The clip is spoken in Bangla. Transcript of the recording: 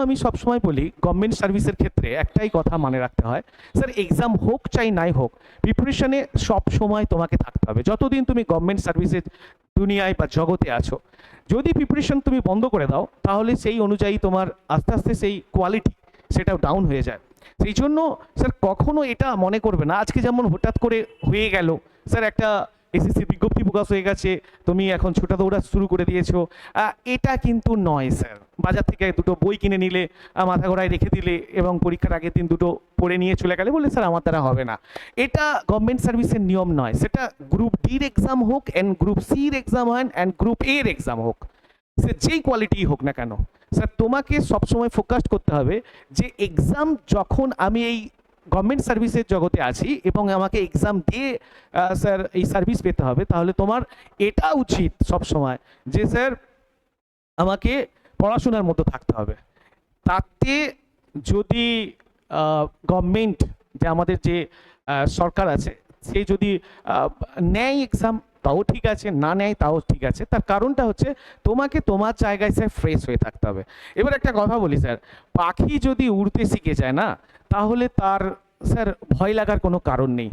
আমি সবসময় বলি গভর্নমেন্ট সার্ভিসের ক্ষেত্রে একটাই কথা মনে রাখতে হয়, স্যার এক্সাম হোক চাই নাই হোক, প্রিপারেশনে সব সময় তোমাকে থাকতে হবে। যতদিন তুমি গভর্নমেন্ট সার্ভিসের দুনিয়ায় বা জগতে আছো, যদি প্রিপারেশন তুমি বন্ধ করে দাও তাহলে সেই অনুযায়ী তোমার আস্তে আস্তে সেই কোয়ালিটি সেটাও ডাউন হয়ে যায়। সেই জন্য স্যার কখনো এটা মনে করবে না আজকে যেমন হঠাৎ করে হয়ে গেল, স্যার একটা এসএসসি বিজ্ঞপ্তি প্রকাশ হয়ে গেছে, তুমি এখন ছোটা দৌড়া শুরু করে দিয়েছো, এটা কিন্তু নয় স্যার। বাজার থেকে দুটো বই কিনে নিলে, মাথা ঘোরায় রেখে দিলে এবং পরীক্ষার আগের দিন দুটো পড়ে নিয়ে চলে গেলে বলে স্যার আমার দ্বারা হবে না, এটা গভর্নমেন্ট সার্ভিসের নিয়ম নয়। সেটা গ্রুপ ডির এক্সাম হোক, অ্যান্ড গ্রুপ সির এক্সাম হয়, অ্যান্ড গ্রুপ এর এক্সাম হোক, সে যেই কোয়ালিটি হোক না কেন, স্যার তোমাকে সবসময় ফোকাস করতে হবে যে এক্সাম যখন আমি এই গভর্নমেন্ট সার্ভিসের জগতে আছি এবং আমাকে এক্সাম দিয়ে স্যার এই সার্ভিস পেতে হবে, তাহলে তোমার এটা উচিত সবসময় যে স্যার আমাকে পড়াশোনার মতো থাকতে হবে। তাতে যদি গভর্নমেন্ট যে আমাদের যে সরকার আছে সে যদি নেয় এক্সাম তাও ঠিক আছে, না নেয় তাও ঠিক আছে, তার কারণটা হচ্ছে তোমাকে তোমার জায়গায় স্যার ফ্রেশ হয়ে থাকতে হবে। এবার একটা কথা বলি স্যার, পাখি যদি উড়তে শিখে যায় না তাহলে তার স্যার ভয় লাগার কোনো কারণ নেই।